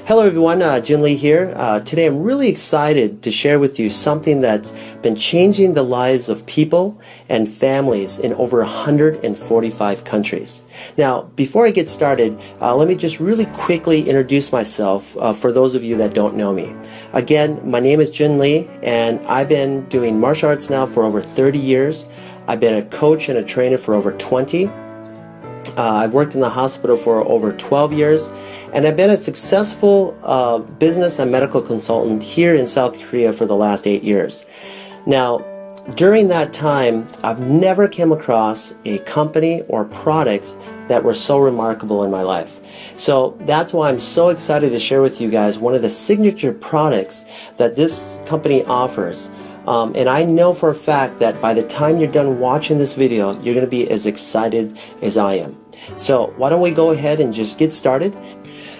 Hello everyone, Jin Lee here. Today I'm really excited to share with you something that's been changing the lives of people and families in over 145 countries. Now, before I get started, let me just really quickly introduce myself for those of you that don't know me. Again, my name is Jin Lee and I've been doing martial arts now for over 30 years. I've been a coach and a trainer for over 20. I've worked in the hospital for over 12 years, and I've been a successful business and medical consultant here in South Korea for the last 8 years. Now, during that time, I've never come across a company or products that were so remarkable in my life. So that's why I'm so excited to share with you guys one of the signature products that this company offers. And I know for a fact that by the time you're done watching this video, you're going to be as excited as I am. So why don't we go ahead and just get started?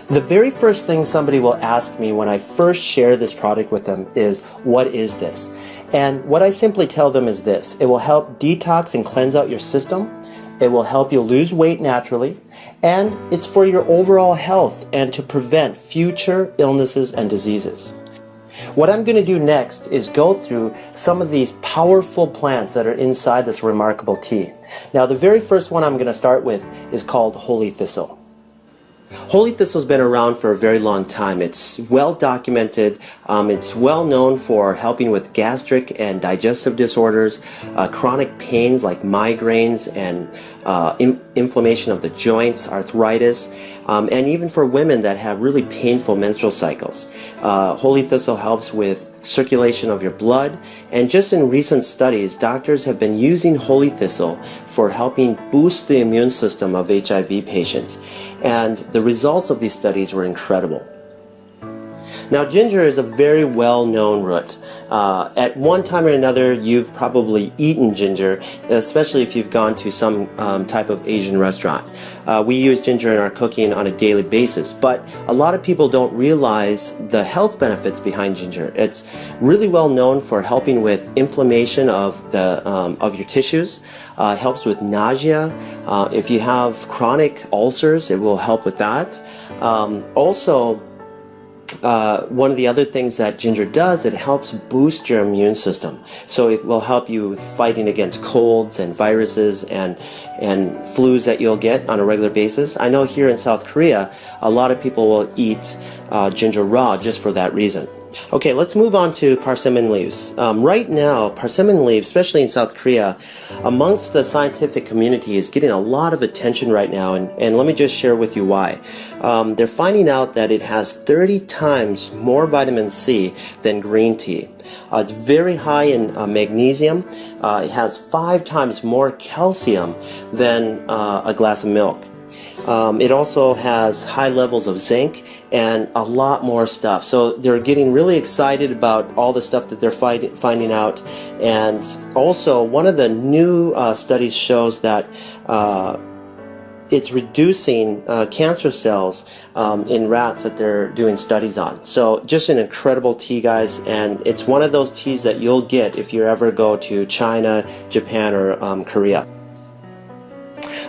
The very first thing somebody will ask me when I first share this product with them is, what is this? And what I simply tell them is this: it will help detox and cleanse out your system. It will help you lose weight naturally, and it's for your overall health and to prevent future illnesses and diseases. What I'm going to do next is go through some of these powerful plants that are inside this remarkable tea. Now, the very first one I'm going to start with is called Holy Thistle. Holy Thistle has been around for a very long time. It's well documented. It's well known for helping with gastric and digestive disorders, chronic pains like migraines and inflammation of the joints, arthritis, and even for women that have really painful menstrual cycles. Holy Thistle helps with circulation of your blood, and just in recent studies, doctors have been using Holy Thistle for helping boost the immune system of HIV patients, and the results of these studies were incredible. Now, ginger is a very well-known root. At one time or another, you've probably eaten ginger, especially if you've gone to some type of Asian restaurant. We use ginger in our cooking on a daily basis, but a lot of people don't realize the health benefits behind ginger. It's really well known for helping with inflammation of your tissues. Helps with nausea. If you have chronic ulcers, it will help with that. Also, one of the other things that ginger does, it helps boost your immune system. So it will help you with fighting against colds and viruses and flus that you'll get on a regular basis. I know here in South Korea, a lot of people will eat ginger raw just for that reason. Okay, let's move on to persimmon leaves. Right now, persimmon leaves, especially in South Korea, amongst the scientific community is getting a lot of attention right now, and let me just share with you why. They're finding out that it has 30 times more vitamin C than green tea. It's very high in magnesium. It has 5 times more calcium than a glass of milk. It also has high levels of zinc and a lot more stuff. So they're getting really excited about all the stuff that they're finding out. And also, one of the new studies shows that it's reducing cancer cells in rats that they're doing studies on. So just an incredible tea, guys, and it's one of those teas that you'll get if you ever go to China, Japan, or Korea.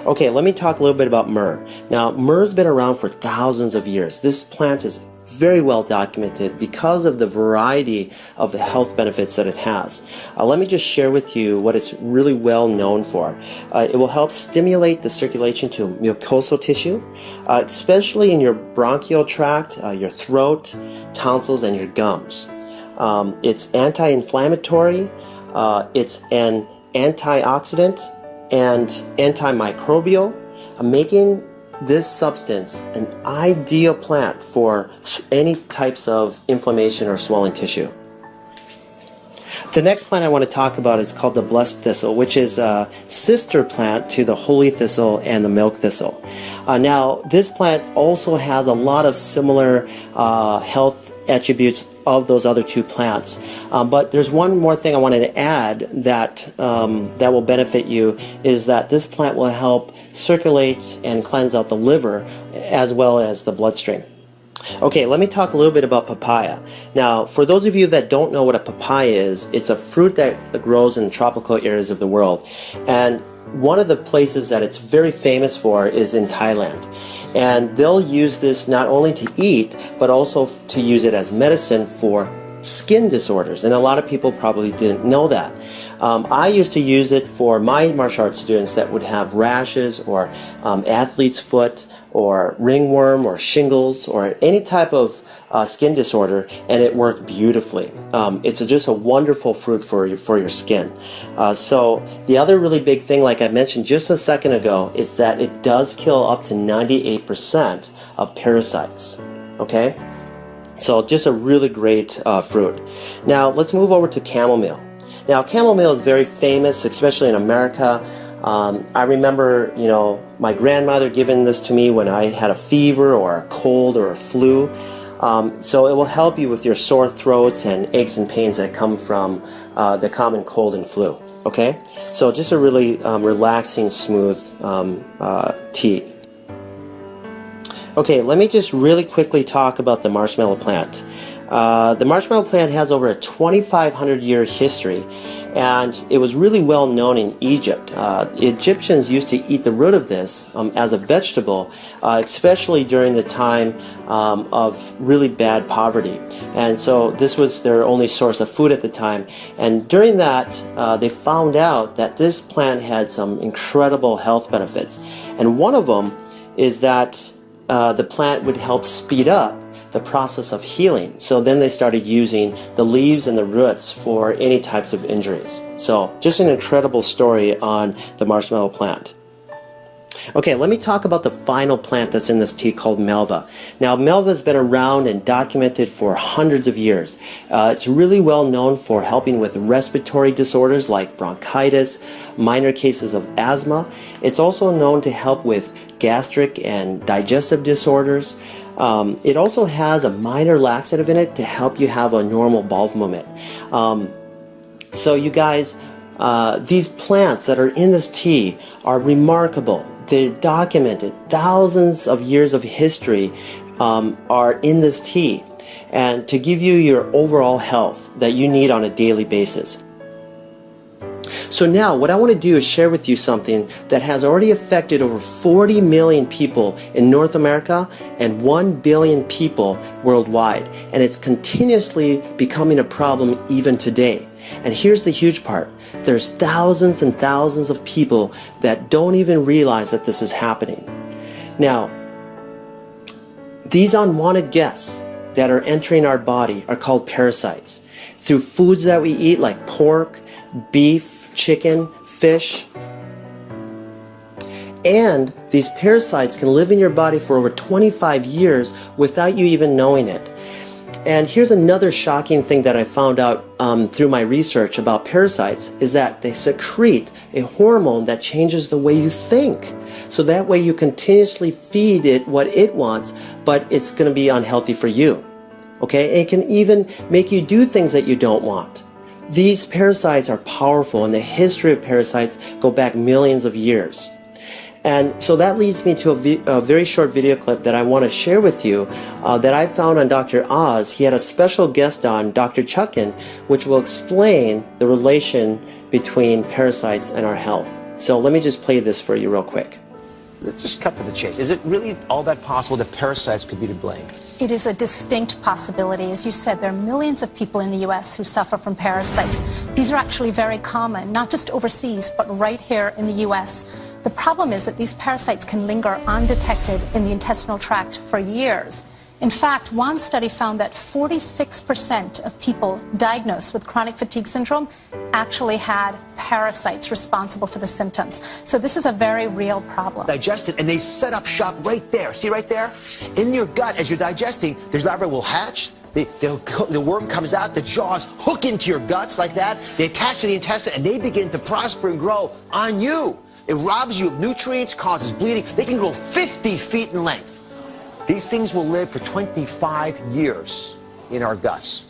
Okay, let me talk a little bit about myrrh. Now, myrrh's been around for thousands of years. This plant is very well documented because of the variety of the health benefits that it has. Let me just share with you what it's really well known for. It will help stimulate the circulation to mucosal tissue, especially in your bronchial tract, your throat, tonsils, and your gums. It's anti-inflammatory, it's an antioxidant, and antimicrobial, making this substance an ideal plant for any types of inflammation or swelling tissue. The next plant I want to talk about is called the blessed thistle, which is a sister plant to the holy thistle and the milk thistle. Now, this plant also has a lot of similar health attributes of those other two plants. But there's one more thing I wanted to add that that will benefit you, is that this plant will help circulate and cleanse out the liver as well as the bloodstream. Okay, let me talk a little bit about papaya. Now, for those of you that don't know what a papaya is, it's a fruit that grows in tropical areas of the world. And one of the places that it's very famous for is in Thailand. And they'll use this not only to eat, but also to use it as medicine for skin disorders, and a lot of people probably didn't know that. I used to use it for my martial arts students that would have rashes or athlete's foot or ringworm or shingles or any type of skin disorder, and it worked beautifully. It's just a wonderful fruit for your skin. So the other really big thing, like I mentioned just a second ago, is that it does kill up to 98% of parasites. Okay? So just a really great fruit. Now let's move over to chamomile. Now chamomile is very famous, especially in America. I remember, my grandmother giving this to me when I had a fever or a cold or a flu. So it will help you with your sore throats and aches and pains that come from the common cold and flu. Okay, so just a really relaxing, smooth tea. Okay, let me just really quickly talk about the marshmallow plant. The marshmallow plant has over a 2,500-year history, and it was really well known in Egypt. Egyptians used to eat the root of this as a vegetable, especially during the time of really bad poverty. And so this was their only source of food at the time. And during that, they found out that this plant had some incredible health benefits. And one of them is that the plant would help speed up the process of healing. So then they started using the leaves and the roots for any types of injuries. So just an incredible story on the marshmallow plant. Okay, let me talk about the final plant that's in this tea called Malva. Now, Malva has been around and documented for hundreds of years. It's really well known for helping with respiratory disorders like bronchitis, minor cases of asthma. It's also known to help with gastric and digestive disorders. It also has a minor laxative in it to help you have a normal bowel movement. So you guys, these plants that are in this tea are remarkable. They're documented. Thousands of years of history are in this tea, and to give you your overall health that you need on a daily basis. So now what I want to do is share with you something that has already affected over 40 million people in North America and 1 billion people worldwide, and it's continuously becoming a problem even today. And here's the huge part. There's thousands and thousands of people that don't even realize that this is happening. Now, these unwanted guests that are entering our body are called parasites. Through foods that we eat like pork, beef, chicken, fish. And these parasites can live in your body for over 25 years without you even knowing it. And here's another shocking thing that I found out through my research about parasites is that they secrete a hormone that changes the way you think. So that way you continuously feed it what it wants, but it's going to be unhealthy for you. Okay? It can even make you do things that you don't want. These parasites are powerful, and the history of parasites go back millions of years. And so that leads me to a very short video clip that I want to share with you that I found on Dr. Oz. He had a special guest on, Dr. Chuckin, which will explain the relation between parasites and our health. So let me just play this for you real quick. Let's just cut to the chase. Is it really all that possible that parasites could be to blame? It is a distinct possibility. As you said, there are millions of people in the U.S. who suffer from parasites. These are actually very common, not just overseas, but right here in the U.S. The problem is that these parasites can linger undetected in the intestinal tract for years. In fact, one study found that 46% of people diagnosed with chronic fatigue syndrome actually had parasites responsible for the symptoms. So this is a very real problem. Digest it, and they set up shop right there. See right there? In your gut, as you're digesting, there's larvae will hatch. The worm comes out, the jaws hook into your guts like that. They attach to the intestine, and they begin to prosper and grow on you. It robs you of nutrients, causes bleeding. They can grow 50 feet in length. These things will live for 25 years in our guts.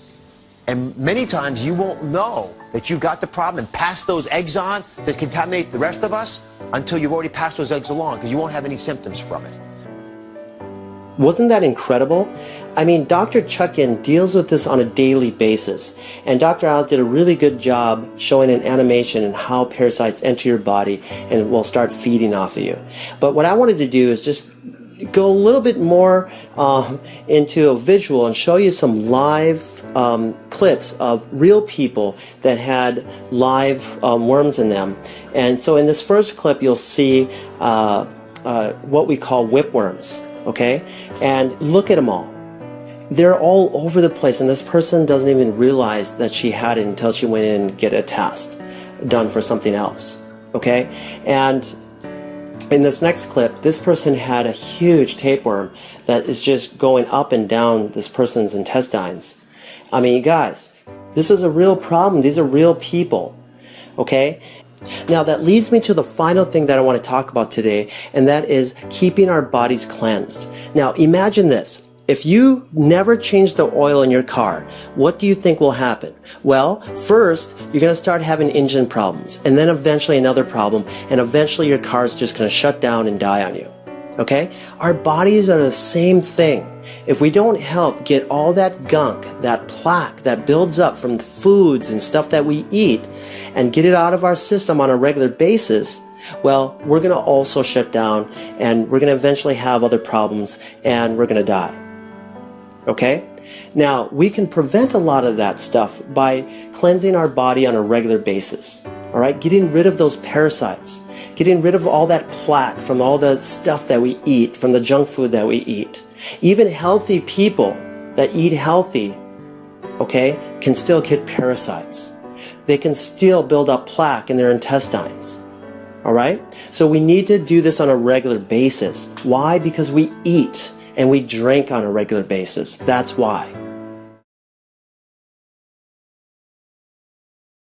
And many times you won't know that you've got the problem and pass those eggs on to contaminate the rest of us until you've already passed those eggs along, because you won't have any symptoms from it. Wasn't that incredible? I mean, Dr. Chuckin deals with this on a daily basis, and Dr. Oz did a really good job showing an animation and how parasites enter your body and will start feeding off of you. But what I wanted to do is just go a little bit more into a visual and show you some live clips of real people that had live worms in them. And so in this first clip, you'll see what we call whipworms, okay? And look at them all. They're all over the place, and this person doesn't even realize that she had it until she went in and get a test done for something else, okay? And in this next clip, this person had a huge tapeworm that is just going up and down this person's intestines. I mean, you guys, this is a real problem. These are real people, okay? Now that leads me to the final thing that I want to talk about today, and that is keeping our bodies cleansed. Now imagine this. If you never change the oil in your car, what do you think will happen? Well, first, you're going to start having engine problems, and then eventually another problem, and eventually your car is just going to shut down and die on you. Okay? Our bodies are the same thing. If we don't help get all that gunk, that plaque that builds up from the foods and stuff that we eat, and get it out of our system on a regular basis, well, we're going to also shut down, and we're going to eventually have other problems, and we're going to die. Okay? Now, we can prevent a lot of that stuff by cleansing our body on a regular basis. All right? Getting rid of those parasites. Getting rid of all that plaque from all the stuff that we eat, from the junk food that we eat. Even healthy people that eat healthy, okay, can still get parasites. They can still build up plaque in their intestines. All right? So we need to do this on a regular basis. Why? Because we eat and we drink on a regular basis. That's why.